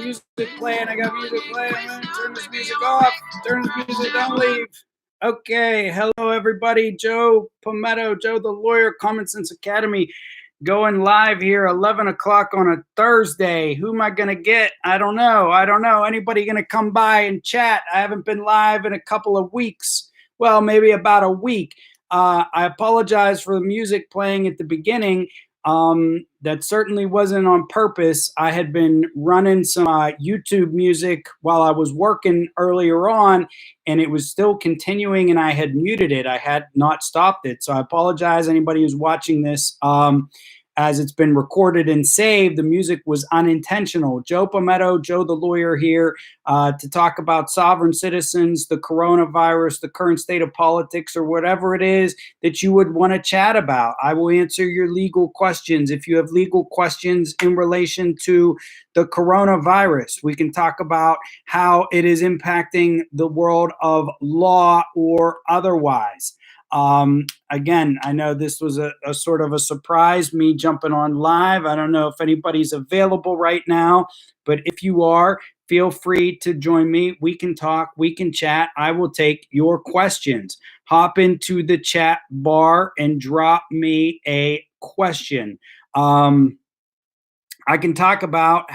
music playing. I'm gonna turn this music off. Turn this music, don't leave. Okay, hello everybody. Joe Palmetto, Joe the Lawyer, Common Sense Academy, going live here 11 o'clock on a Thursday. Who am I gonna get? I don't know. Anybody gonna come by and chat? I haven't been live in a couple of weeks. Well, maybe about a week. I apologize for the music playing at the beginning. That certainly wasn't on purpose. I had been running some YouTube music while I was working earlier on, and it was still continuing, and I had muted it. I had not stopped it. So I apologize, anybody who's watching this. As it's been recorded and saved, the music was unintentional. Joe Palmetto, Joe the Lawyer here to talk about sovereign citizens, the coronavirus, the current state of politics, or whatever it is that you would want to chat about. I will answer your legal questions. If you have legal questions in relation to the coronavirus, we can talk about how it is impacting the world of law or otherwise. Again, I know this was a sort of a surprise, me jumping on live. I don't know if anybody's available right now, but if you are, feel free to join me. We can talk, we can chat. I will take your questions. Hop into the chat bar and drop me a question. I can talk about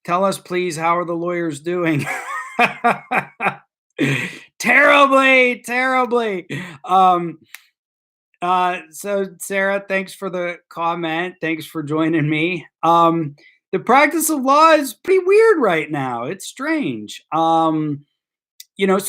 tell us please, how are the lawyers doing? Terribly. So Sarah, thanks for the comment. Thanks for joining me. The practice of law is pretty weird right now. It's strange. So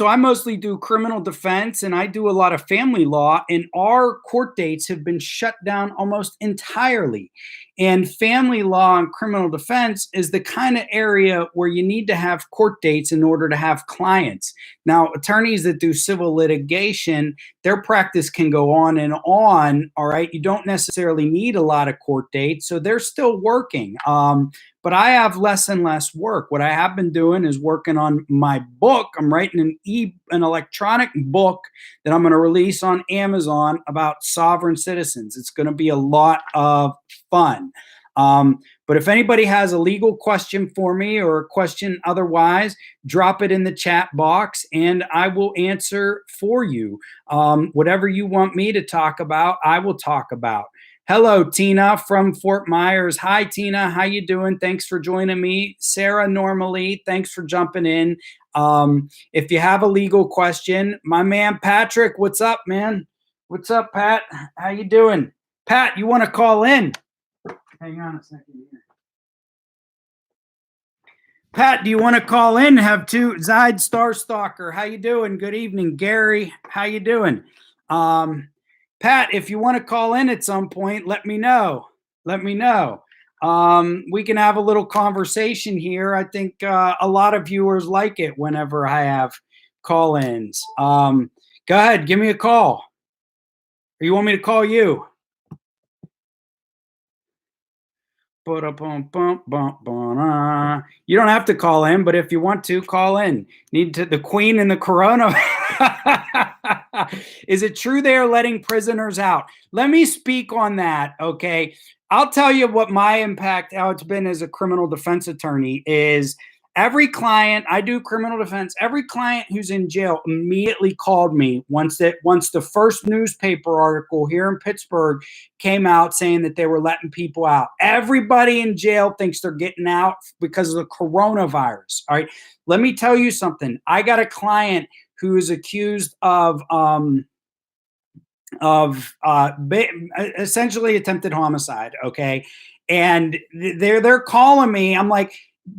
I mostly do criminal defense and I do a lot of family law, and our court dates have been shut down almost entirely. And family law and criminal defense is the kind of area where you need to have court dates in order to have clients. Now, attorneys that do civil litigation, their practice can go on and on, all right? You don't necessarily need a lot of court dates, so they're still working. But I have less and less work. What I have been doing is working on my book. I'm writing an electronic book that I'm going to release on Amazon about sovereign citizens. It's going to be a lot of fun. But if anybody has a legal question for me or a question otherwise, drop it in the chat box and I will answer for you. Whatever you want me to talk about, I will talk about. Hello, Tina from Fort Myers. Hi, Tina. How you doing? Thanks for joining me. Sarah, normally, thanks for jumping in. If you have a legal question, my man Patrick, what's up, man? What's up, Pat? How you doing? Pat, you want to call in? Hang on a second here. Pat, do you want to call in? Have two. Zide Starstalker, how you doing? Good evening. Gary, how you doing? Pat, if you want to call in at some point, let me know. We can have a little conversation here. I think a lot of viewers like it whenever I have call-ins. Go ahead, give me a call. Or you want me to call you? You don't have to call in, but if you want to, call in. The Queen and the Corona. Is it true they are letting prisoners out? Let me speak on that, okay? I'll tell you what my impact, how it's been as a criminal defense attorney is every client, I do criminal defense, every client who's in jail immediately called me once the first newspaper article here in Pittsburgh came out saying that they were letting people out. Everybody in jail thinks they're getting out because of the coronavirus, all right? Let me tell you something. I got a client who is accused of essentially attempted homicide, okay? And they're calling me. I'm like,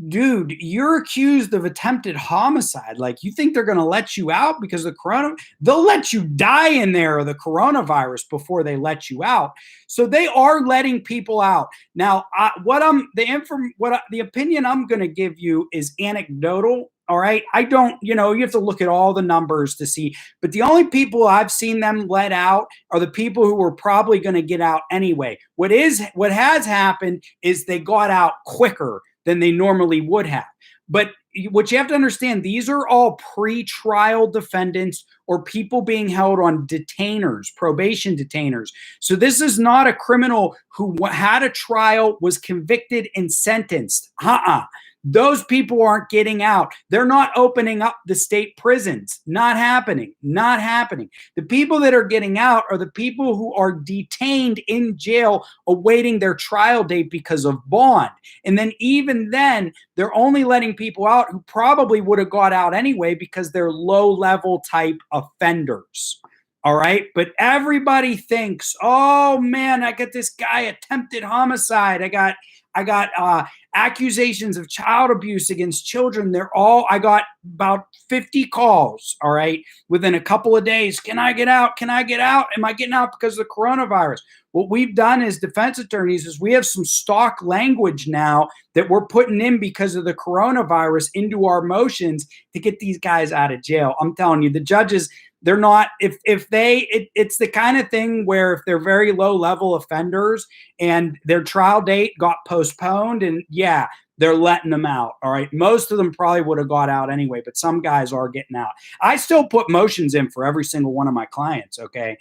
dude, you're accused of attempted homicide. Like, you think they're going to let you out because of the they'll let you die in there of the coronavirus before they let you out. So they are letting people out. Now, the opinion I'm going to give you is anecdotal. All right. I don't, you have to look at all the numbers to see, but the only people I've seen them let out are the people who were probably going to get out anyway. What has happened is they got out quicker than they normally would have. But what you have to understand, these are all pre-trial defendants or people being held on detainers, probation detainers. So this is not a criminal who had a trial, was convicted and sentenced. Those people aren't getting out. They're not opening up the state prisons. Not happening. Not happening. The people that are getting out are the people who are detained in jail awaiting their trial date because of bond. And then even then, they're only letting people out who probably would have got out anyway because they're low-level type offenders. All right. But everybody thinks, oh man, I got this guy attempted homicide. I got accusations of child abuse against children. I got about 50 calls. All right. Within a couple of days. Can I get out? Can I get out? Am I getting out because of the coronavirus? What we've done as defense attorneys is we have some stock language now that we're putting in because of the coronavirus into our motions to get these guys out of jail. I'm telling you, the judges, they're not, it's the kind of thing where if they're very low level offenders and their trial date got postponed, and yeah, they're letting them out. All right. Most of them probably would have got out anyway, but some guys are getting out. I still put motions in for every single one of my clients. Okay.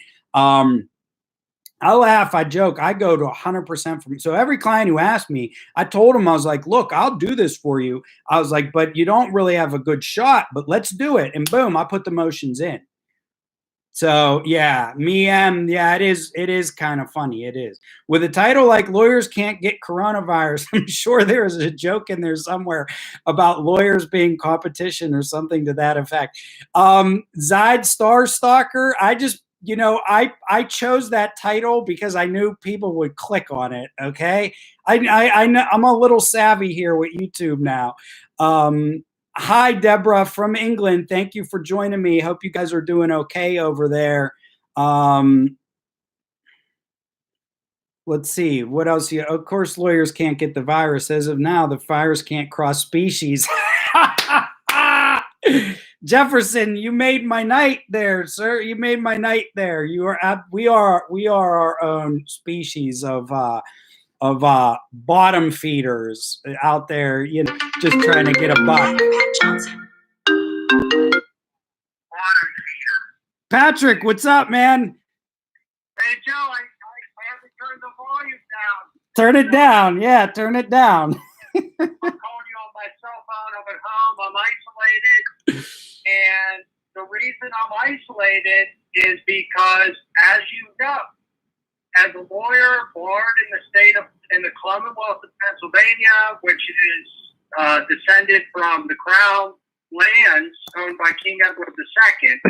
I laugh, I joke, I go to 100% from. So every client who asked me, I told him, I was like, look, I'll do this for you. I was like, but you don't really have a good shot, but let's do it. And boom, I put the motions in. So yeah, yeah, it is kind of funny. It is. With a title like Lawyers Can't Get Coronavirus, I'm sure there is a joke in there somewhere about lawyers being competition or something to that effect. Zide Star Stalker, I chose that title because I knew people would click on it. Okay. I know I'm a little savvy here with YouTube now. Hi, Deborah from England. Thank you for joining me. Hope you guys are doing okay over there. Let's see. What else? Of course, lawyers can't get the virus. As of now, the virus can't cross species. Jefferson, you made my night there, sir. You made my night there. We are our own species of bottom feeders out there, just trying to get a buck. Patrick, what's up, man? Hey, Joe, I have to turn the volume down. Turn it down. Yeah, turn it down. I'm calling you on my cell phone. I'm at home. I'm isolated. And the reason I'm isolated is because, as you know, as a lawyer barred in the Commonwealth of Pennsylvania, which is descended from the Crown lands owned by King Edward II,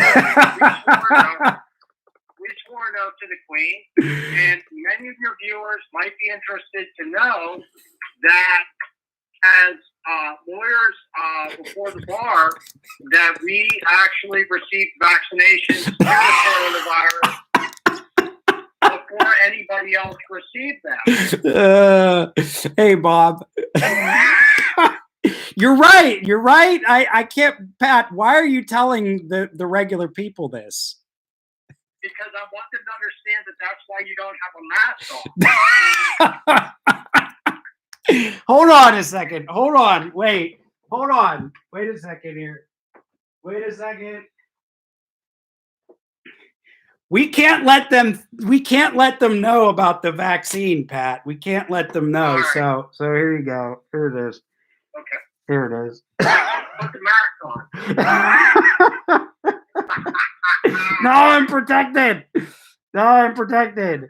we swore an oath to the Queen, and many of your viewers might be interested to know that as lawyers before the bar, that we actually received vaccinations for the coronavirus before anybody else received them. Hey, Bob. You're right. You're right. I can't, Pat, why are you telling the regular people this? Because I want them to understand that that's why you don't have a mask on. Hold on a second. Hold on. Wait. Hold on. Wait a second here. Wait a second. We can't let them know about the vaccine, Pat. We can't let them know. Right. So here you go. Here it is. Okay. Here it is. Put the mask on. No, I'm protected. No, I'm protected.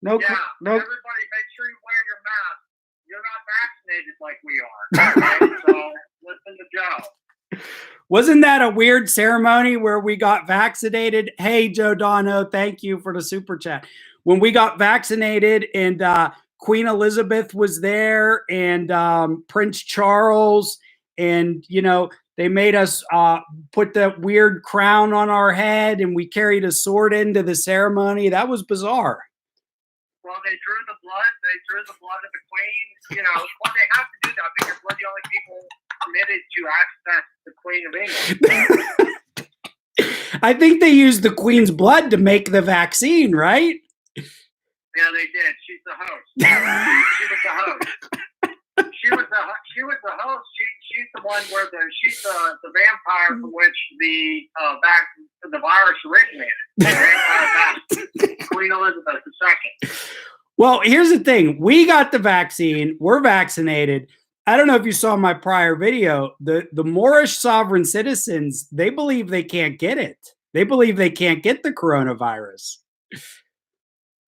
No. Yeah, everybody, make sure you wear your mask. You're not vaccinated like we are. Okay? So listen to Joe. Wasn't that a weird ceremony where we got vaccinated? Hey, Joe Dono, thank you for the super chat. When we got vaccinated and Queen Elizabeth was there and Prince Charles, and they made us put the weird crown on our head, and we carried a sword into the ceremony. That was bizarre. Well, they drew the blood. They drew the blood of the Queen. Well, they have to do that because we're the only people permitted to access the Queen of England. I think they used the Queen's blood to make the vaccine, right? Yeah, they did. She's the host. She was the host. She was the host. She's the one where she's the vampire from which the virus originated. Queen Elizabeth II. Well, here's the thing. We got the vaccine. We're vaccinated. I don't know if you saw my prior video. The Moorish sovereign citizens, they believe they can't get it. They believe they can't get the coronavirus.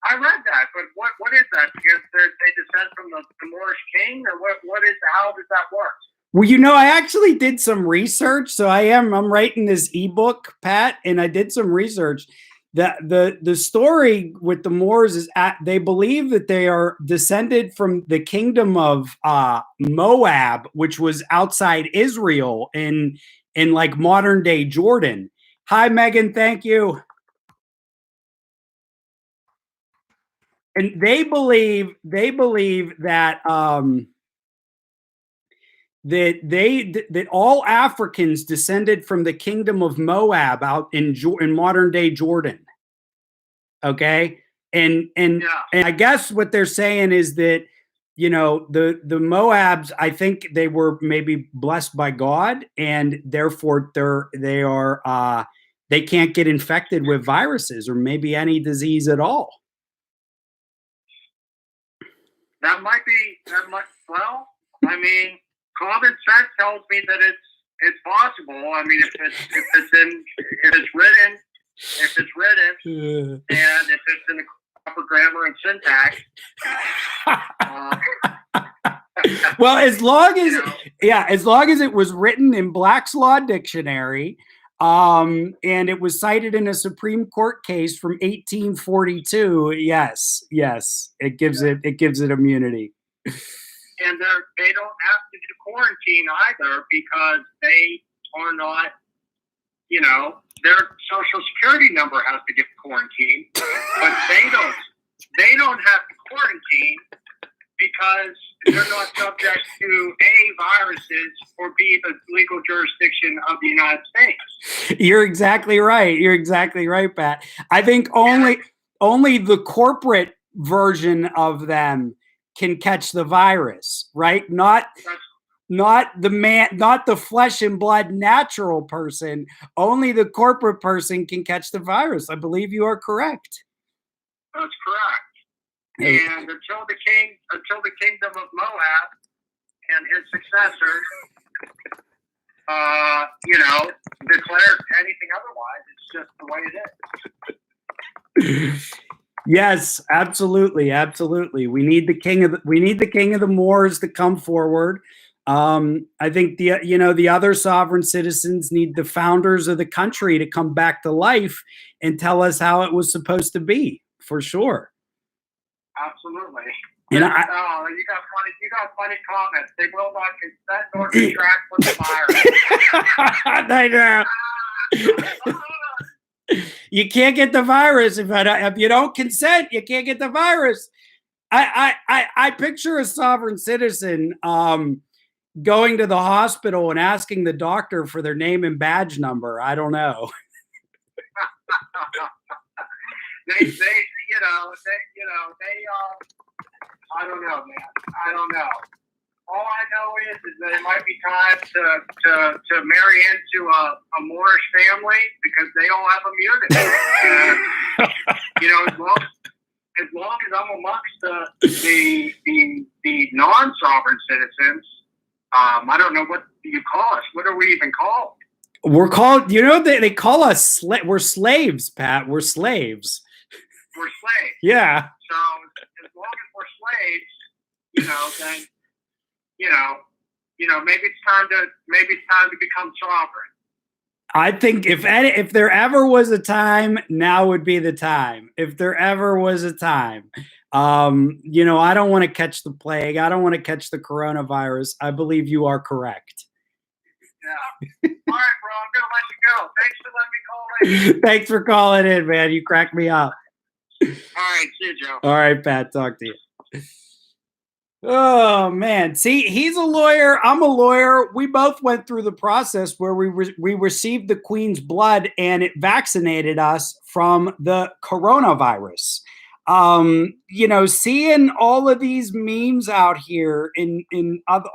I read that, but what is that? Because they descend from the Moorish king, or what is? How does that work? Well, you know, I actually did some research. So I'm writing this ebook, Pat, and I did some research. The story with the Moors is they believe that they are descended from the kingdom of Moab, which was outside Israel in like modern day Jordan. Hi, Megan. Thank you. And they believe that that all Africans descended from the kingdom of Moab out in modern day Jordan. Okay, and I guess what they're saying is that, you know, the Moabs, I think they were maybe blessed by God, and therefore they can't get infected with viruses or maybe any disease at all. That might be well, I mean, common sense tells me that it's possible. I mean, if it's written and if it's in the proper grammar and syntax. Well, as long as as long as it was written in Black's Law Dictionary, and it was cited in a Supreme Court case from 1842, yes, it gives it immunity. And they don't have to do quarantine either, because they are not, you know, their social security number has to get quarantined, but they don't have to quarantine because they're not subject to A, viruses, or B, the legal jurisdiction of the United States. You're exactly right. You're exactly right, Pat. I think only the corporate version of them can catch the virus, right? Not the flesh and blood natural person. Only the corporate person can catch the virus. I believe you are correct. That's correct. And until the kingdom of Moab and his successors, you know, declare anything otherwise, it's just the way it is. Yes, absolutely, absolutely. We need the king of the Moors to come forward. I think the other sovereign citizens need the founders of the country to come back to life and tell us how it was supposed to be, for sure. Absolutely. And you got funny comments. They will not consent nor contract with the virus. I know. You can't get the virus if you don't consent. You can't get the virus. I picture a sovereign citizen going to the hospital and asking the doctor for their name and badge number. I don't know. they I don't know, man. I don't know. All I know is that it might be time to marry into a Moorish family, because they all have immunity. You know, as long as I'm amongst the non-sovereign citizens, I don't know what you call us. What are we even called? We're called, you know, they call us we're slaves, Pat. We're slaves. We're slaves. Yeah. So as long as we're slaves, you know, then maybe it's time to become sovereign. I think if there ever was a time, now would be the time. If there ever was a time. You know, I don't want to catch the plague. I don't want to catch the coronavirus. I believe you are correct. Yeah. All right, bro. I'm gonna let you go. Thanks for letting me call in. Thanks for calling in, man. You cracked me up. All right, see you, Joe. All right, Pat. Talk to you. Oh man, see, he's a lawyer. I'm a lawyer. We both went through the process where we received the Queen's blood and it vaccinated us from the coronavirus. You know, seeing all of these memes out here in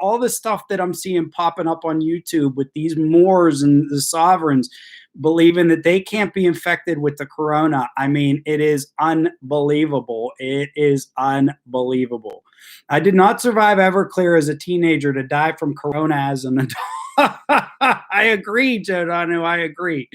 all the stuff that I'm seeing popping up on YouTube with these Moors and the sovereigns believing that they can't be infected with the corona. I mean, it is unbelievable. It is unbelievable. I did not survive Everclear as a teenager to die from corona as an adult. I agree, Jodanu. I agree.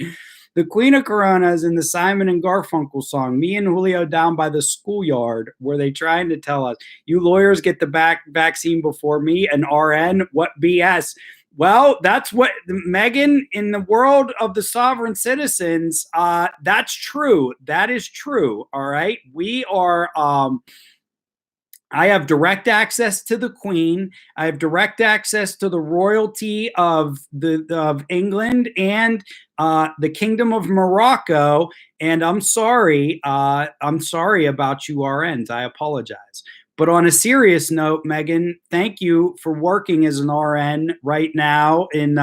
The Queen of Corona is in the Simon and Garfunkel song, Me and Julio Down by the Schoolyard, where they trying to tell us, you lawyers get the vaccine before me, an RN? What BS? Well, that's what, Megan, in the world of the sovereign citizens, that's true. That is true. All right. We are, I have direct access to the Queen. I have direct access to the royalty of England and the Kingdom of Morocco. And I'm sorry about you RNs. I apologize. But on a serious note, Megan, thank you for working as an RN right now in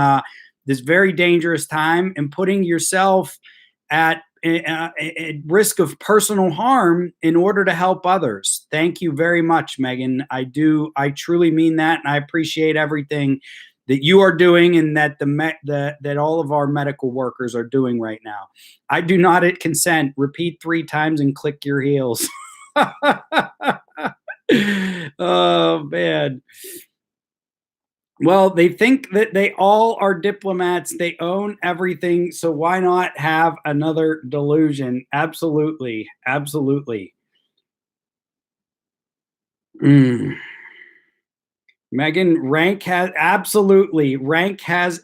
this very dangerous time and putting yourself at risk of personal harm in order to help others. Thank you very much, Megan. I truly mean that, and I appreciate everything that you are doing and that that all of our medical workers are doing right now. I do not consent. Repeat 3 times and click your heels. Oh, man. Well, they think that they all are diplomats. They own everything. So why not have another delusion? Absolutely. Absolutely. Megan, rank has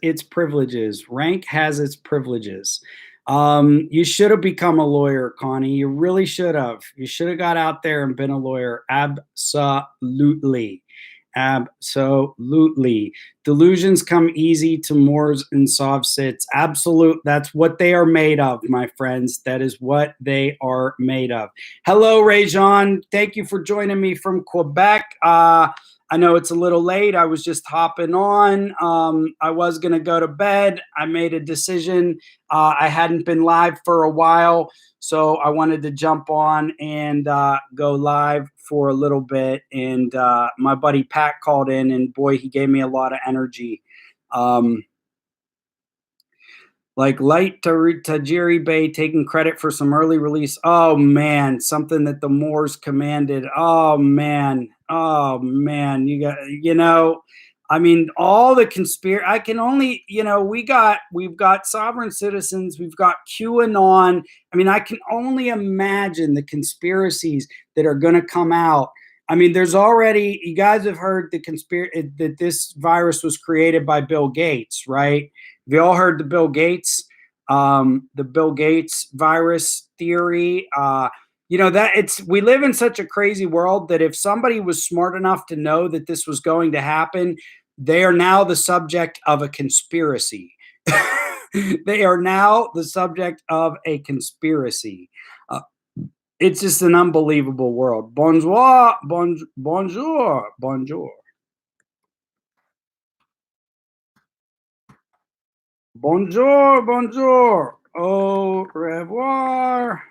its privileges. Rank has its privileges. You should have become a lawyer, Connie. You really should have. You should have got out there and been a lawyer. Absolutely. Absolutely. Delusions come easy to Moors and soft sits. Absolute. That's what they are made of, my friends. That is what they are made of. Hello, Rajon. Thank you for joining me from Quebec. I know it's a little late. I was just hopping on. I was going to go to bed. I made a decision. I hadn't been live for a while, so I wanted to jump on and go live for a little bit. And my buddy Pat called in, and boy, he gave me a lot of energy. Like Light Tajiri Bay taking credit for some early release. Oh, man, something that the Moors commanded. Oh, man. Oh, man. I mean, all the conspiracy. I can only, we've got sovereign citizens. We've got QAnon. I mean, I can only imagine the conspiracies that are going to come out. I mean, there's already, you guys have heard that this virus was created by Bill Gates, right? Have you all heard the Bill Gates virus theory? We live in such a crazy world that if somebody was smart enough to know that this was going to happen, they are now the subject of a conspiracy. They are now the subject of a conspiracy. It's just an unbelievable world. Bonjour, bonjour, bonjour. Bonjour, bonjour, au revoir,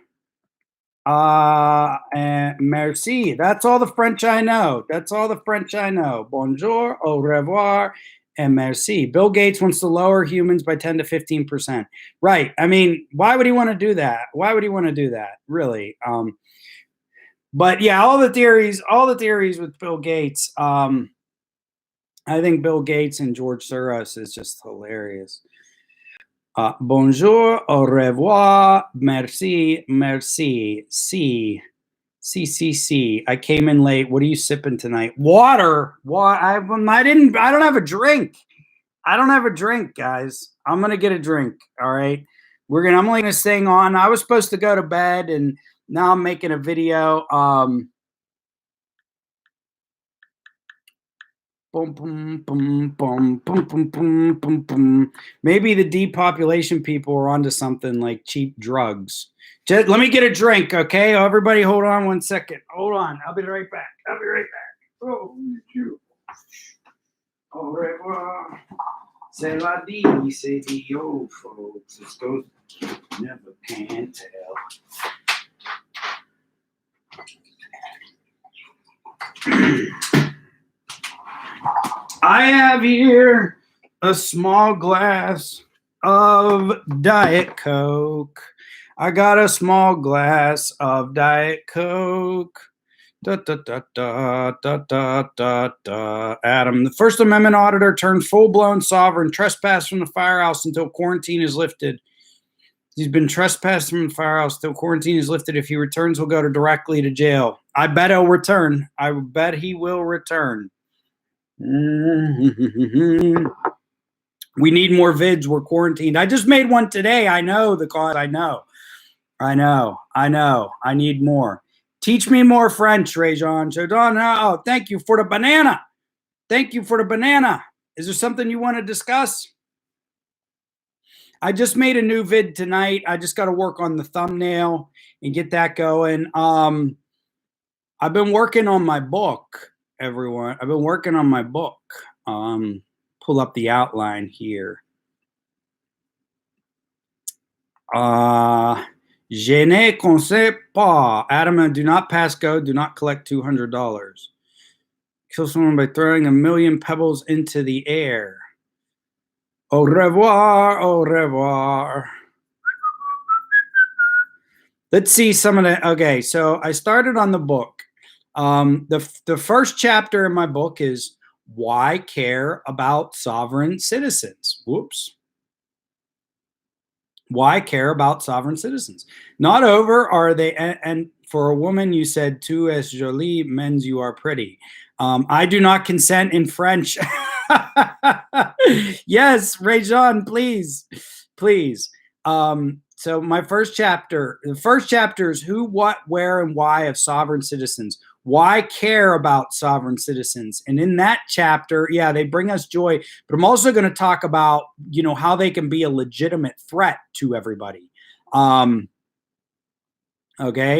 and merci. That's all the French I know. Bonjour, au revoir, and merci. Bill Gates wants to lower humans by 10 to 15%. Right. I mean, why would he want to do that? Really? But yeah, all the theories with Bill Gates. I think Bill Gates and George Soros is just hilarious. Bonjour, au revoir, merci, C. I came in late. What are you sipping tonight? Water. I don't have a drink. Guys. I'm gonna get a drink. All right. I'm only gonna sing on. I was supposed to go to bed, and now I'm making a video. Maybe the depopulation people are onto something like cheap drugs. Just let me get a drink, okay? Everybody hold on 1 second. Hold on. I'll be right back. Oh, you. Au revoir. C'est la vie, c'est the old folks. It's goes, never can tell. I have here a small glass of Diet Coke. I got a small glass of Diet Coke. Da, da, da, da, da, da, da, da. Adam, the First Amendment auditor turned full-blown sovereign, trespassed from the firehouse until quarantine is lifted. He's been trespassed from the firehouse till quarantine is lifted. If he returns, he'll go directly to jail. I bet he'll return. I bet he will return. We need more vids. We're quarantined. I just made one today. I know the cause. I know. I need more. Teach me more French, Rajon. Oh, thank you for the banana. Thank you for the banana. Is there something you want to discuss? I just made a new vid tonight. I just got to work on the thumbnail and get that going. I've been working on my book, everyone. I've been working on my book. Pull up the outline here. Je ne connais pas. Adam, do not pass go. Do not collect $200. Kill someone by throwing a million pebbles into the air. Au revoir, au revoir. Let's see some of the, okay, so I started on the book. The first chapter in my book is Why Care About Sovereign Citizens? Whoops. Why care about sovereign citizens? Not over are they, and for a woman you said, tu es jolie, men's you are pretty. I do not consent in French. Yes, Rajon, please. So my first chapter, the first chapter is who, what, where, and why of sovereign citizens. Why care about sovereign citizens? And in that chapter, yeah, they bring us joy, but I'm also going to talk about, you know, how they can be a legitimate threat to everybody. Okay,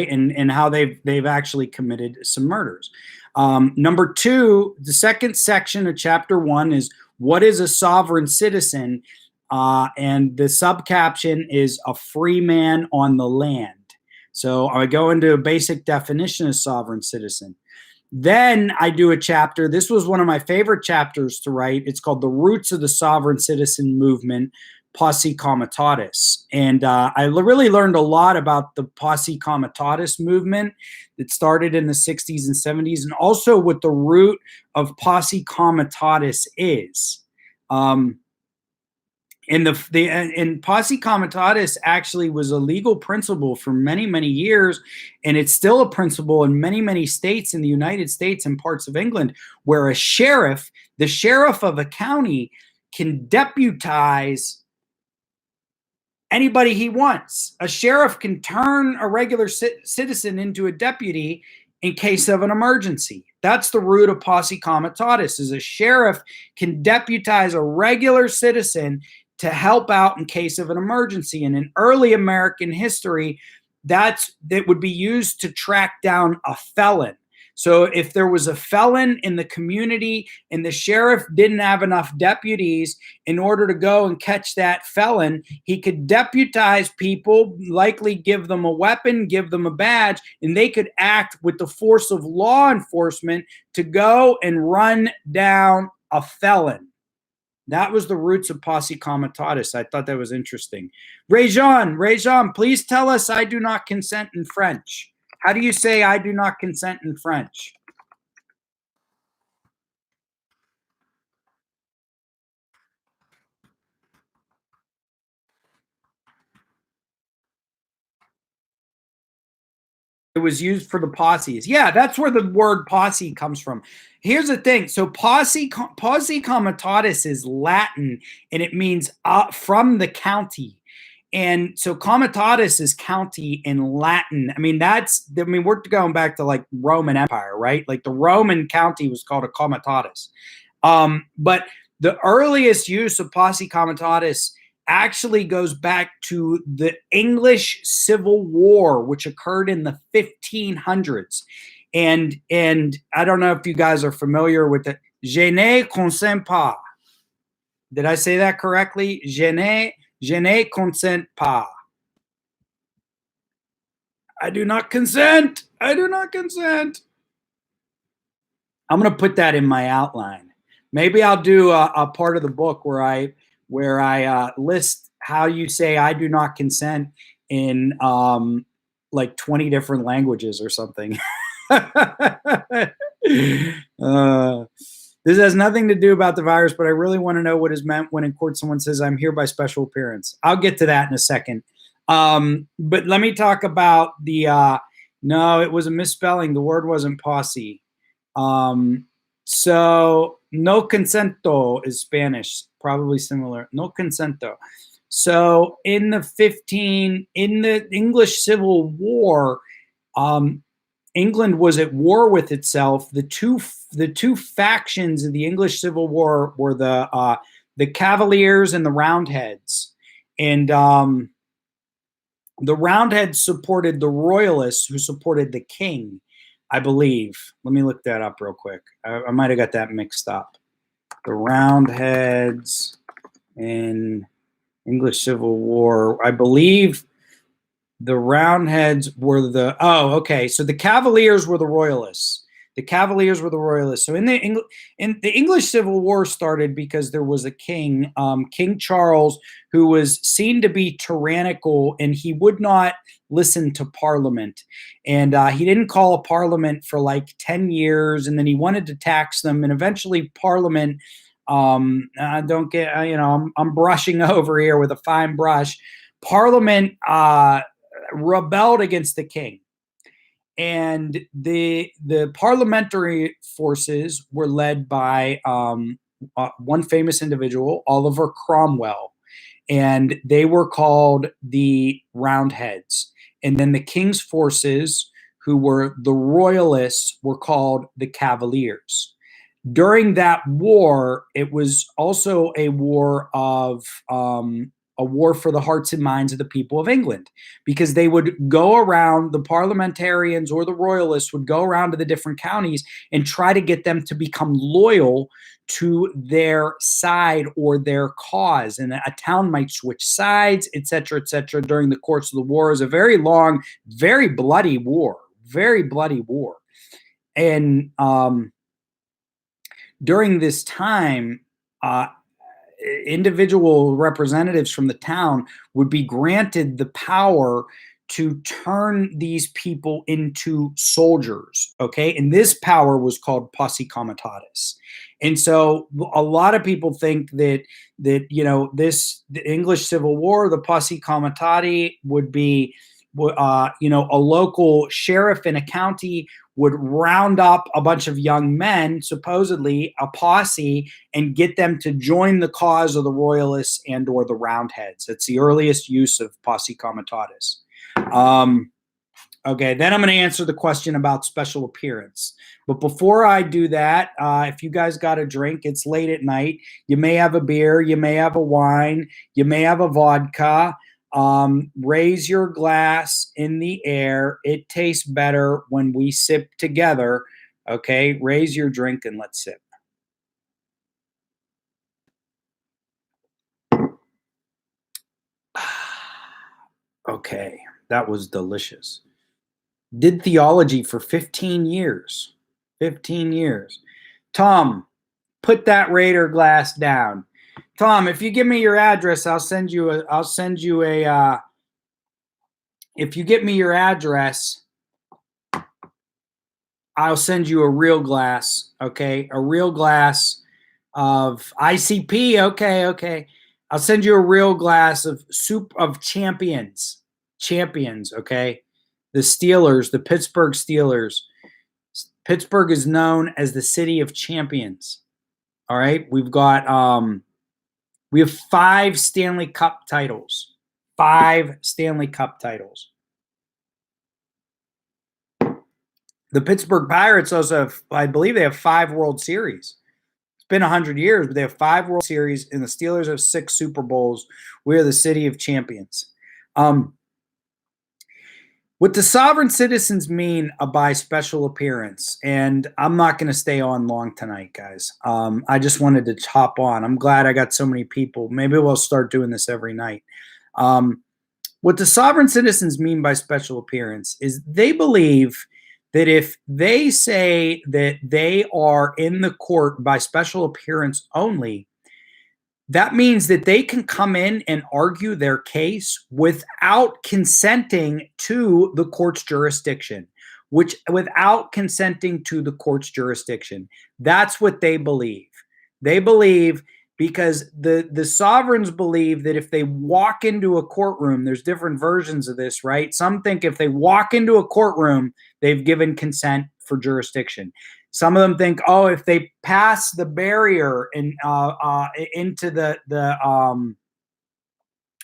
and how they've actually committed some murders. Number two, the second section of chapter 1 is what is a sovereign citizen? And the subcaption is a free man on the land. So I go into a basic definition of sovereign citizen. Then I do a chapter. This was one of my favorite chapters to write. It's called The Roots of the Sovereign Citizen Movement, Posse Comitatus. And I really learned a lot about the Posse Comitatus movement that started in the 60s and 70s, and also what the root of Posse Comitatus is. And Posse Comitatus actually was a legal principle for many, many years, and it's still a principle in many, many states in the United States and parts of England, where a sheriff, the sheriff of a county, can deputize anybody he wants. A sheriff can turn a regular citizen into a deputy in case of an emergency. That's the root of Posse Comitatus, is a sheriff can deputize a regular citizen to help out in case of an emergency. And in early American history, that would be used to track down a felon. So if there was a felon in the community and the sheriff didn't have enough deputies in order to go and catch that felon, he could deputize people, likely give them a weapon, give them a badge, and they could act with the force of law enforcement to go and run down a felon. That was the roots of Posse Comitatus. I thought that was interesting. Rajon, please tell us I do not consent in French. How do you say I do not consent in French? It was used for the posses. Yeah, that's where the word posse comes from. Here's the thing. So Posse Comitatus is Latin, and it means from the county. And so Comitatus is county in Latin. I mean, we're going back to like Roman Empire, right? Like the Roman county was called a comitatus. But the earliest use of Posse Comitatus actually goes back to the English Civil War, which occurred in the 1500s. And I don't know if you guys are familiar with it. Je ne consens pas. Did I say that correctly? Je ne consent pas. I do not consent. I do not consent. I'm going to put that in my outline. Maybe I'll do a part of the book where I list how you say I do not consent in like 20 different languages or something. This has nothing to do about the virus, but I really want to know what is meant when in court someone says, I'm here by special appearance. I'll get to that in a second. But let me talk about the, no, it was a misspelling. The word wasn't posse. So no consento is Spanish, probably similar. No consento. So in the English Civil War, England was at war with itself. The two factions of the English Civil War were the Cavaliers and the Roundheads, and the Roundheads supported the Royalists, who supported the king, I believe. Let me look that up real quick. I might have got that mixed up. The Roundheads in English Civil War, I believe the Roundheads were so the Cavaliers were the Royalists. The Cavaliers were the Royalists. So in the English Civil War started because there was a king, King Charles, who was seen to be tyrannical, and he would not listen to Parliament. And he didn't call a Parliament for like 10 years, and then he wanted to tax them. And eventually Parliament, I'm brushing over here with a fine brush. Parliament rebelled against the king. And the parliamentary forces were led by one famous individual, Oliver Cromwell, and they were called the Roundheads. And then the king's forces, who were the Royalists, were called the Cavaliers. During that war, it was also a war of a war for the hearts and minds of the people of England, because they would go around, the parliamentarians or the royalists would go around to the different counties and try to get them to become loyal to their side or their cause. And a town might switch sides, etc., etc. During the course of the war. It was a very long, very bloody war, And during this time, individual representatives from the town would be granted the power to turn these people into soldiers, okay? And this power was called Posse Comitatus. And so a lot of people think that the English Civil War, the Posse Comitati, would be a local sheriff in a county would round up a bunch of young men, supposedly a posse, and get them to join the cause of the Royalists and or the Roundheads. It's the earliest use of Posse Comitatus. Okay, then I'm going to answer the question about special appearance. But before I do that, if you guys got a drink, it's late at night. You may have a beer, you may have a wine, you may have a vodka. Raise your glass in the air. It tastes better when we sip together. Okay, raise your drink and let's sip. Okay, that was delicious. Did theology for 15 years. 15 years. Tom, put that Raider glass down. Tom, if you give me your address, if you get me your address, I'll send you a real glass, okay? A real glass of ICP, okay. I'll send you a real glass of soup of champions, okay? The Steelers, the Pittsburgh Steelers. Pittsburgh is known as the city of champions, all right? We have 5 Stanley Cup titles. 5 Stanley Cup titles. The Pittsburgh Pirates also have, I believe they have 5 World Series. It's been 100 years, but they have 5 World Series, and the Steelers have 6 Super Bowls. We are the city of champions. What do sovereign citizens mean by special appearance? And I'm not going to stay on long tonight, guys. I just wanted to hop on. I'm glad I got so many people. Maybe we'll start doing this every night. What do sovereign citizens mean by special appearance is they believe that if they say that they are in the court by special appearance only, that means that they can come in and argue their case without consenting to the court's jurisdiction, which without consenting to the court's jurisdiction. That's what they believe. They believe because the sovereigns believe that if they walk into a courtroom, there's different versions of this, right? Some think if they walk into a courtroom, they've given consent for jurisdiction. Some of them think, oh, if they pass the barrier and into the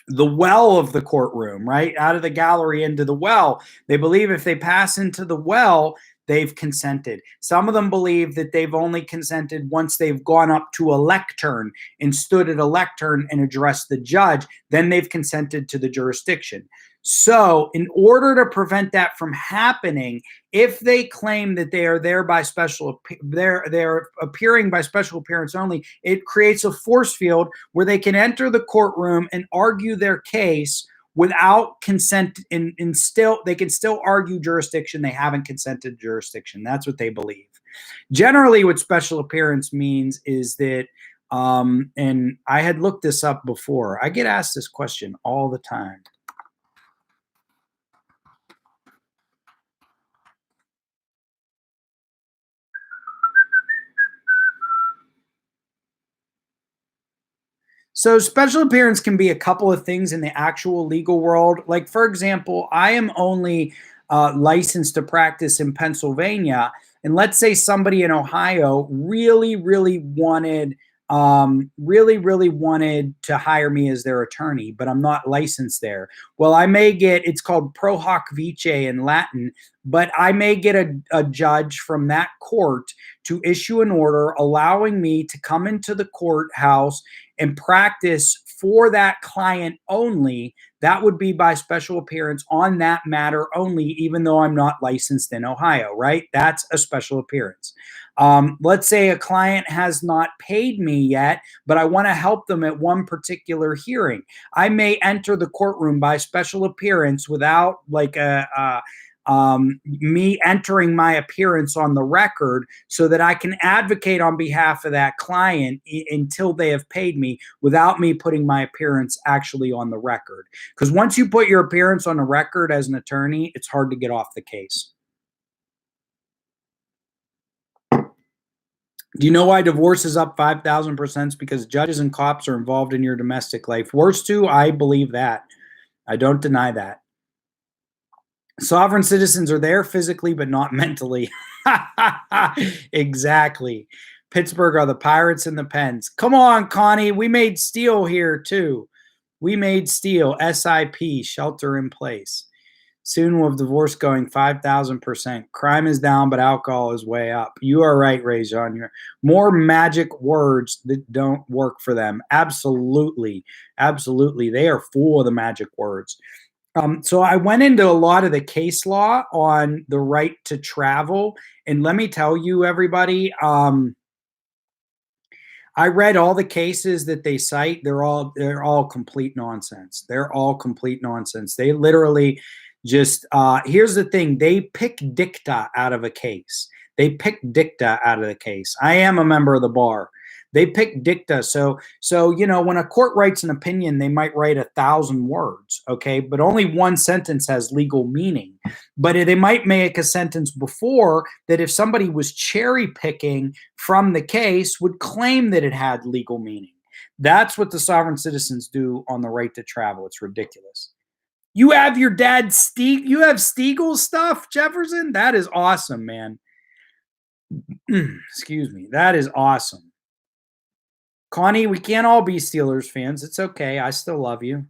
well of the courtroom, right? Out of the gallery into the well. They believe if they pass into the well, they've consented. Some of them believe that they've only consented once they've gone up to a lectern and stood at a lectern and addressed the judge. Then they've consented to the jurisdiction. So in order to prevent that from happening, if they claim that they are there by they're appearing by special appearance only, it creates a force field where they can enter the courtroom and argue their case without consent, and still they can still argue jurisdiction. They haven't consented to jurisdiction. That's what they believe. Generally, what special appearance means is that, and I had looked this up before. I get asked this question all the time. So special appearance can be a couple of things in the actual legal world. Like, for example, I am only licensed to practice in Pennsylvania. And let's say somebody in Ohio really wanted to hire me as their attorney, but I'm not licensed there. Well, I may get, it's called pro hoc vice in Latin, but I may get a judge from that court to issue an order allowing me to come into the courthouse and practice for that client only. That would be by special appearance on that matter only, even though I'm not licensed in Ohio, right? That's a special appearance. Let's say a client has not paid me yet, but I want to help them at one particular hearing. I may enter the courtroom by special appearance without like me entering my appearance on the record so that I can advocate on behalf of that client until they have paid me without me putting my appearance actually on the record. Because once you put your appearance on the record as an attorney, it's hard to get off the case. Do you know why divorce is up 5,000%? Because judges and cops are involved in your domestic life. Worse too, I believe that. I don't deny that. Sovereign citizens are there physically, but not mentally. Exactly. Pittsburgh are the pirates in the pens. Come on, Connie. We made steel here too. We made steel. SIP, shelter in place. Soon we'll have divorce going 5,000%. Crime is down, but alcohol is way up. You are right, Ray Jean. More magic words that don't work for them. Absolutely. Absolutely. They are full of the magic words. So I went into a lot of the case law on the right to travel. And let me tell you, everybody, I read all the cases that they cite. They're all complete nonsense. They're all complete nonsense. They literally just, here's the thing. They pick dicta out of a case. They pick dicta out of the case. I am a member of the bar. They pick dicta. So, you know, when a court writes an opinion, they might write 1,000 words, okay? But only one sentence has legal meaning. But they might make a sentence before that if somebody was cherry picking from the case would claim that it had legal meaning. That's what the sovereign citizens do on the right to travel. It's ridiculous. You have your dad you have Stiegel stuff, Jefferson? That is awesome, man. Excuse me. That is awesome. Connie, we can't all be Steelers fans. It's okay. I still love you.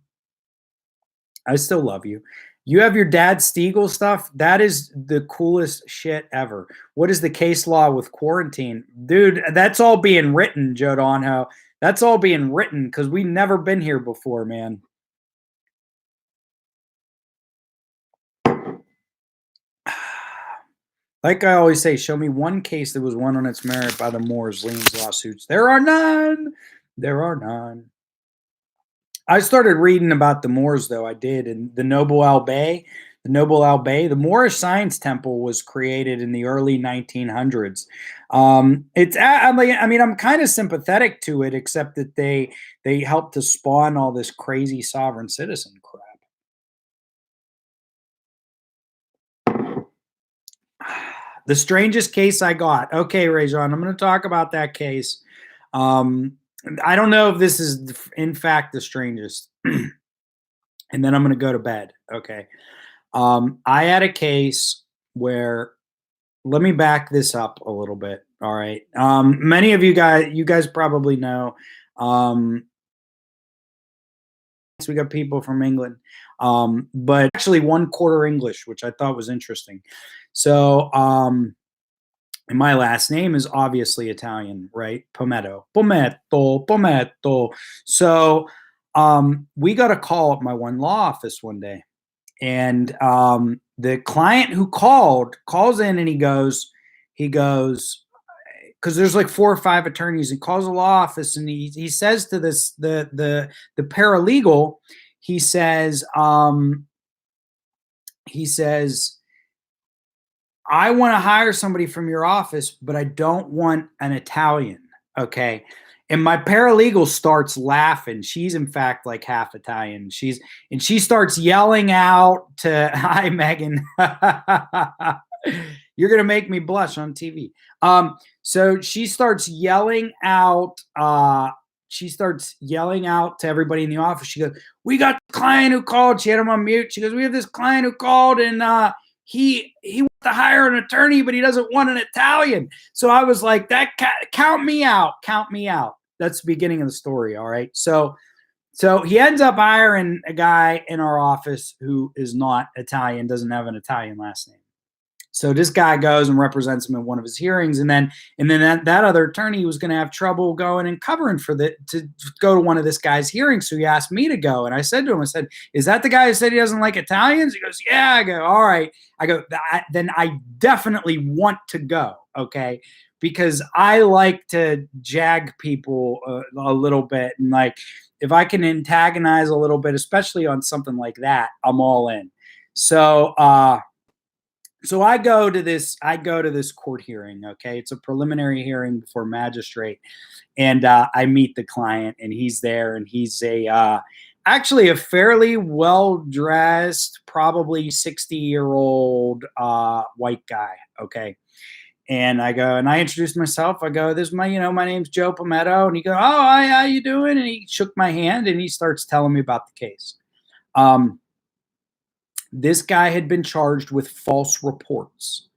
I still love you. You have your dad Stiegel stuff? That is the coolest shit ever. What is the case law with quarantine? Dude, that's all being written, Joe Donho. That's all being written because we've never been here before, man. Like I always say, show me one case that was won on its merit by the Moors, liens, lawsuits. There are none. There are none. I started reading about the Moors, though. I did. And the Noble Al Bey, the Moorish Science Temple was created in the early 1900s. I'm kind of sympathetic to it, except that they helped to spawn all this crazy sovereign citizen crap. the strangest case I got. Okay, Rajon, I'm going to talk about that case. I don't know if this is in fact the strangest. And then I'm going to go to bed. Okay. I had a case where, let me back this up a little bit. All right. Many of you guys probably know, we got people from England, but actually 1/4 English, which I thought was interesting. So, and my last name is obviously Italian, right? Pometto. So, we got a call at my one law office one day, and the client who calls in, and he goes, because there's like 4 or 5 attorneys. He calls the law office, and he says to the paralegal, he says, I want to hire somebody from your office, but I don't want an Italian. Okay. And my paralegal starts laughing. She's in fact like half Italian. She starts yelling out to, hi, Megan. You're going to make me blush on TV. So she starts yelling out. She starts yelling out to everybody in the office. She goes, we got the client who called. She had him on mute. She goes, we have this client who called, and he wants to hire an attorney, but he doesn't want an Italian. So I was like, count me out. That's the beginning of the story. All right. So he ends up hiring a guy in our office who is not Italian, doesn't have an Italian last name. So this guy goes and represents him in one of his hearings, and then that other attorney was going to have trouble going and covering to go to one of this guy's hearings. So he asked me to go, and I said to him, I said, "Is that the guy who said he doesn't like Italians?" He goes, "Yeah." I go, "All right." I go, "Then I definitely want to go." Okay. Because I like to jag people a little bit, and like if I can antagonize a little bit, especially on something like that, I'm all in. So I go to this court hearing. Okay, it's a preliminary hearing before magistrate, and I meet the client, and he's there, and he's actually a fairly well dressed, probably 60-year-old white guy. Okay. And I go, and I introduced myself. I go, this is my name's Joe Pometto. And he goes, oh, hi, how you doing? And he shook my hand, and he starts telling me about the case. This guy had been charged with false reports.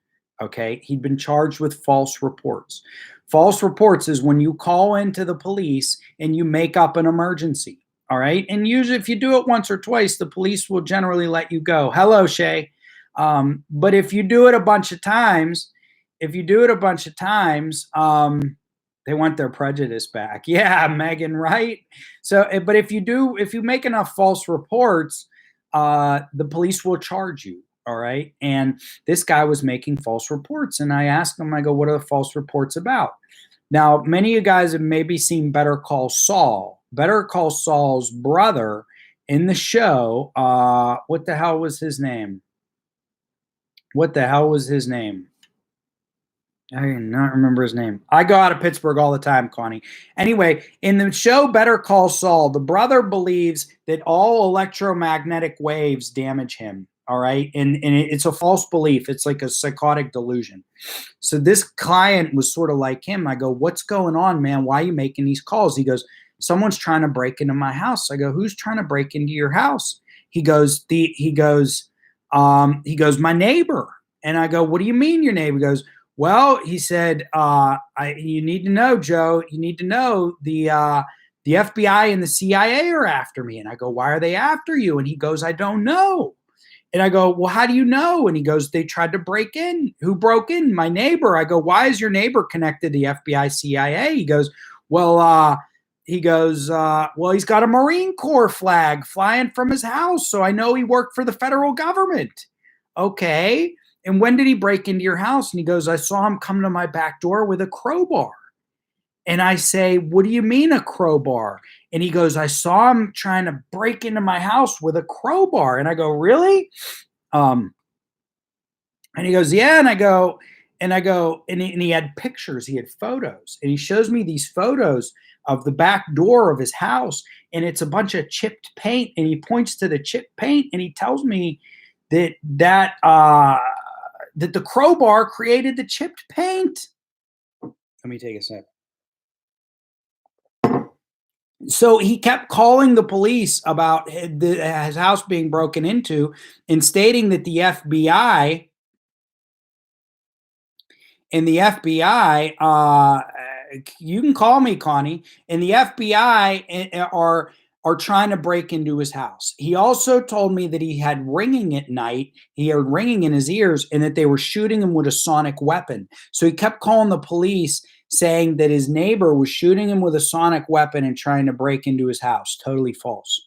Okay. He'd been charged with false reports. False reports is when you call into the police and you make up an emergency. All right. And usually if you do it once or twice, the police will generally let you go. Hello, Shay. But if you do it a bunch of times, they want their prejudice back. Yeah, Megan, right? So, but if you make enough false reports, the police will charge you. All right. And this guy was making false reports. And I asked him, I go, what are the false reports about? Now, many of you guys have maybe seen Better Call Saul. Better Call Saul's brother in the show. What the hell was his name? I do not remember his name. I go out of Pittsburgh all the time, Connie. Anyway, in the show Better Call Saul, the brother believes that all electromagnetic waves damage him. All right. And it's a false belief. It's like a psychotic delusion. So this client was sort of like him. I go, what's going on, man? Why are you making these calls? He goes, someone's trying to break into my house. I go, who's trying to break into your house? He goes, my neighbor. And I go, what do you mean your neighbor? He goes, well, he said, you need to know, Joe, you need to know the FBI and the CIA are after me. And I go, why are they after you? And he goes, I don't know. And I go, well, how do you know? And he goes, they tried to break in. Who broke in? My neighbor. I go, why is your neighbor connected to the FBI, CIA? He goes, well, he's got a Marine Corps flag flying from his house. So I know he worked for the federal government. Okay. And when did he break into your house? And he goes, I saw him come to my back door with a crowbar. And I say, what do you mean a crowbar? And he goes, I saw him trying to break into my house with a crowbar. And I go, really? And he goes, yeah. And he had pictures, he had photos. And he shows me these photos of the back door of his house. And it's a bunch of chipped paint. And he points to the chipped paint and he tells me that that the crowbar created the chipped paint. Let me take a sec. So he kept calling the police about his house being broken into and stating that the FBI you can call me Connie, and the FBI are trying to break into his house. He also told me that he had ringing at night. He heard ringing in his ears, and that they were shooting him with a sonic weapon. So he kept calling the police, saying that his neighbor was shooting him with a sonic weapon and trying to break into his house. Totally false.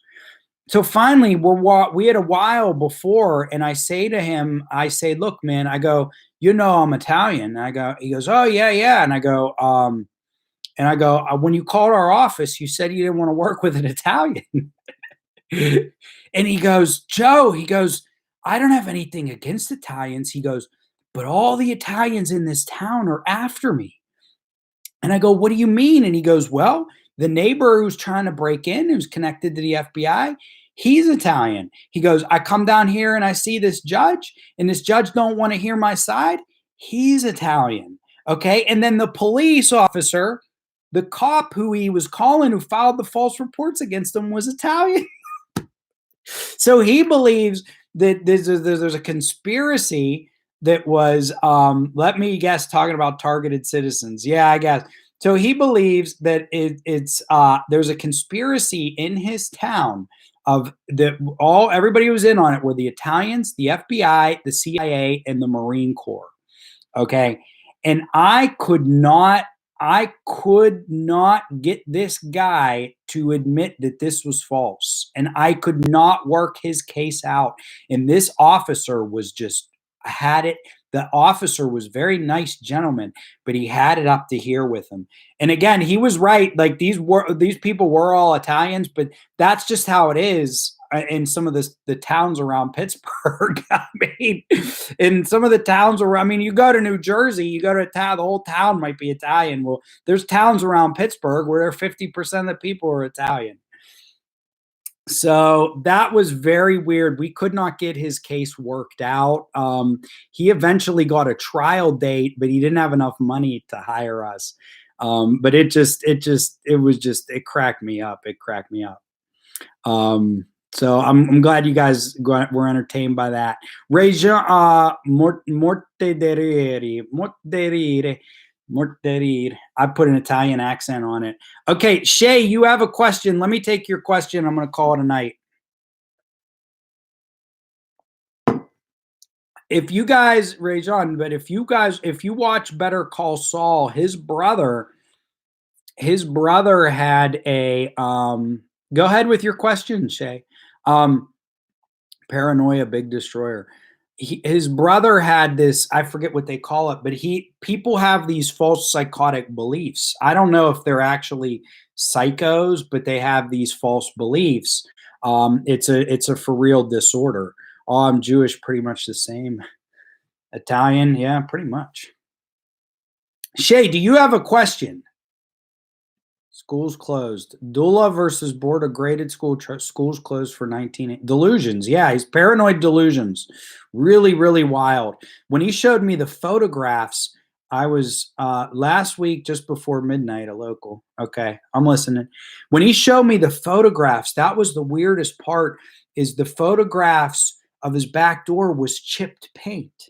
So finally, we had a while before, and I say to him, I say, look, man, I go, you know, I'm Italian. And he goes, oh yeah, yeah. And I go, when you called our office, you said you didn't want to work with an Italian. And he goes, Joe, he goes, I don't have anything against Italians. He goes, but all the Italians in this town are after me. And I go, what do you mean? And he goes, well, the neighbor who's trying to break in, who's connected to the FBI, he's Italian. He goes, I come down here and I see this judge, and this judge don't want to hear my side. He's Italian. Okay. And then the police officer, the cop who he was calling, who filed the false reports against him, was Italian. So he believes that there's a conspiracy that was, let me guess, talking about targeted citizens. Yeah, I guess. So he believes that there's a conspiracy in his town of that everybody who was in on it were the Italians, the FBI, the CIA, and the Marine Corps. Okay. And I could not get this guy to admit that this was false. And I could not work his case out. And this officer was just had it. The officer was very nice gentleman, but he had it up to here with him. And again, he was right. Like these people were all Italians, but that's just how it is in some of the towns around Pittsburgh. I mean, in some of the towns around, I mean, you go to New Jersey, you go to a town, the whole town might be Italian. Well, there's towns around Pittsburgh where 50% of the people are Italian. So that was very weird. We could not get his case worked out. He eventually got a trial date, but he didn't have enough money to hire us. But it cracked me up. It cracked me up. So I'm glad you guys were entertained by that. Regia morterire. I put an Italian accent on it. Okay, Shay, you have a question. Let me take your question. I'm going to call it a night. If you guys, Rajon, but if you watch Better Call Saul, his brother had a go ahead with your question, Shay. Paranoia, big destroyer. His brother had this, I forget what they call it, but people have these false psychotic beliefs. I don't know if they're actually psychos, but they have these false beliefs. It's a for real disorder. Oh, I'm Jewish, pretty much the same. Italian, yeah, pretty much. Shay, do you have a question? Schools closed. Dula versus board of graded schools closed for 19 delusions. Yeah, he's paranoid delusions. Really, really wild. When he showed me the photographs, I was last week just before midnight, a local. Okay, I'm listening. When he showed me the photographs, that was the weirdest part, is the photographs of his back door was chipped paint.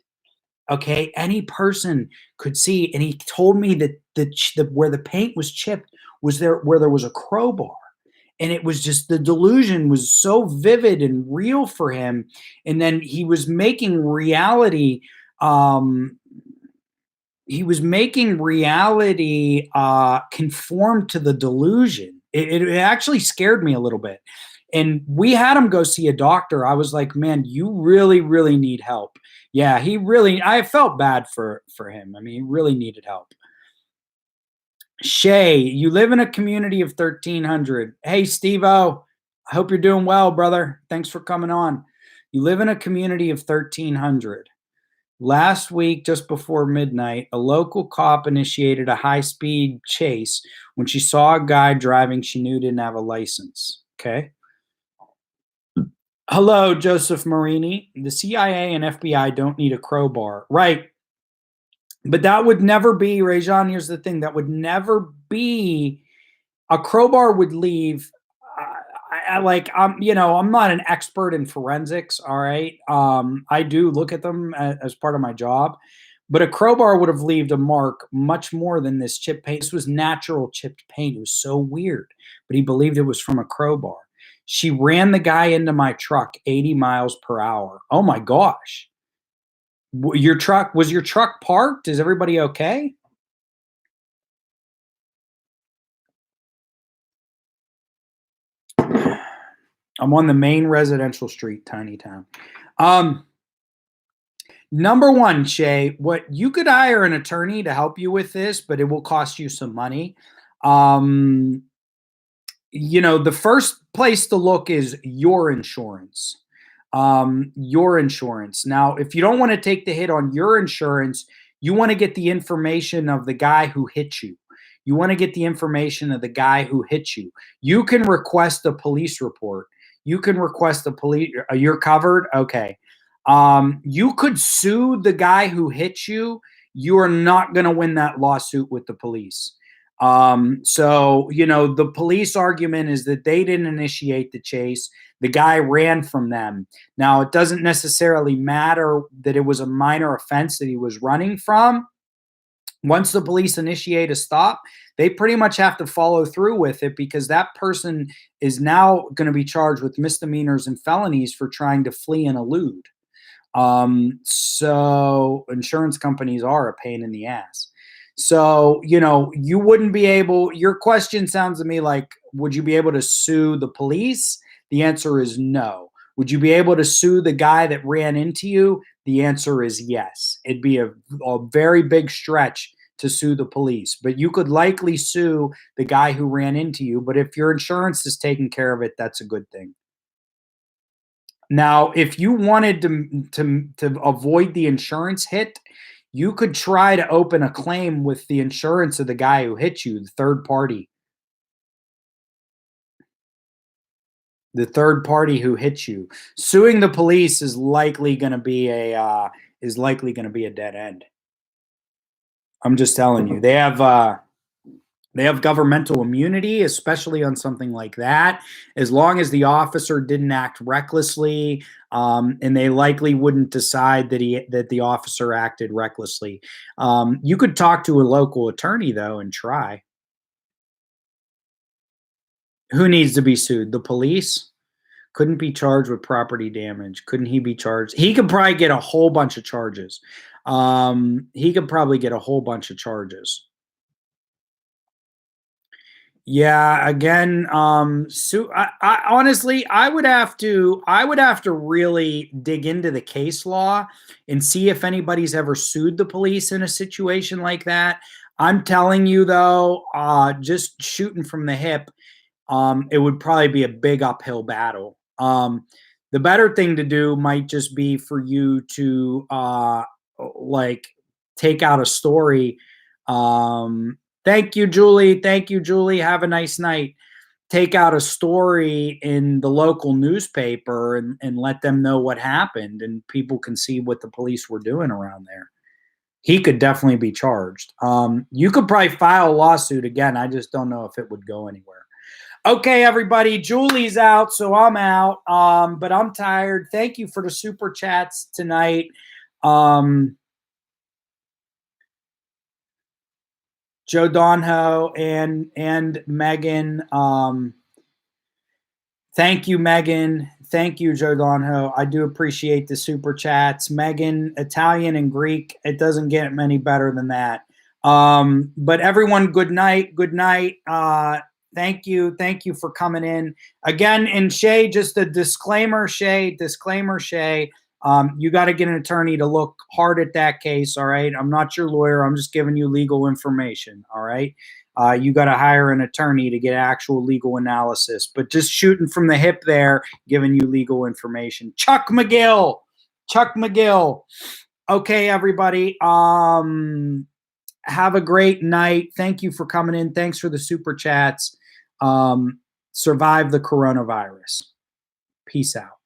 Okay, any person could see, and he told me that where the paint was chipped was where there was a crowbar, and it was just, the delusion was so vivid and real for him. And then he was making reality. He was making reality conform to the delusion. It actually scared me a little bit. And we had him go see a doctor. I was like, man, you really, really need help. Yeah, I felt bad for him. I mean, he really needed help. Shay, you live in a community of 1,300. Hey, Steve-O, I hope you're doing well, brother. Thanks for coming on. You live in a community of 1,300. Last week, just before midnight, a local cop initiated a high-speed chase when she saw a guy driving she knew didn't have a license. Okay. Hello, Joseph Marini. The CIA and FBI don't need a crowbar. Right. But that would never be, Rajan, here's the thing, that would never be, a crowbar would leave, I'm not an expert in forensics, all right? I do look at them as part of my job, but a crowbar would have left a mark much more than this chip paint. This was natural chipped paint. It was so weird, but he believed it was from a crowbar. She ran the guy into my truck 80 miles per hour. Oh my gosh. Was your truck parked? Is everybody okay? I'm on the main residential street, tiny town. Number one, Shay, what you could hire an attorney to help you with this, but it will cost you some money. The first place to look is your insurance. Your insurance. Now, if you don't want to take the hit on your insurance, you want to get the information of the guy who hit you. You want to get the information of the guy who hit you. You can request a police report. You can request a police. You're covered. Okay. You could sue the guy who hit you. You are not going to win that lawsuit with the police. The police argument is that they didn't initiate the chase. The guy ran from them. Now, it doesn't necessarily matter that it was a minor offense that he was running from. Once the police initiate a stop, they pretty much have to follow through with it, because that person is now going to be charged with misdemeanors and felonies for trying to flee and elude. So insurance companies are a pain in the ass. So, you wouldn't be able, your question sounds to me like, would you be able to sue the police? The answer is no. Would you be able to sue the guy that ran into you? The answer is yes. It'd be a very big stretch to sue the police, but you could likely sue the guy who ran into you. But if your insurance is taking care of it, that's a good thing. Now, if you wanted to avoid the insurance hit, you could try to open a claim with the insurance of the guy who hit you, the third party. The third party who hit you. Suing the police is likely going to be a dead end. I'm just telling you. They have governmental immunity, especially on something like that, as long as the officer didn't act recklessly, and they likely wouldn't decide that the officer acted recklessly. You could talk to a local attorney, though, and try. Who needs to be sued? The police? Couldn't be charged with property damage. Couldn't he be charged? He could probably get a whole bunch of charges. Yeah, again, I honestly, I would have to really dig into the case law and see if anybody's ever sued the police in a situation like that. I'm telling you though, just shooting from the hip, it would probably be a big uphill battle. The better thing to do might just be for you to take out a story. Thank you, Julie. Have a nice night. Take out a story in the local newspaper and let them know what happened, and people can see what the police were doing around there. He could definitely be charged. You could probably file a lawsuit again. I just don't know if it would go anywhere. Okay, everybody, Julie's out, so I'm out. But I'm tired. Thank you for the super chats tonight. Joe Donho and Megan. Thank you, Megan. Thank you, Joe Donho. I do appreciate the super chats. Megan, Italian and Greek, it doesn't get any better than that. But everyone, good night. Good night. Thank you. Thank you for coming in. Again, and Shay, just a disclaimer, Shay. You got to get an attorney to look hard at that case, all right? I'm not your lawyer. I'm just giving you legal information, all right? You got to hire an attorney to get actual legal analysis. But just shooting from the hip there, giving you legal information. Chuck McGill. Okay, everybody. Have a great night. Thank you for coming in. Thanks for the super chats. Survive the coronavirus. Peace out.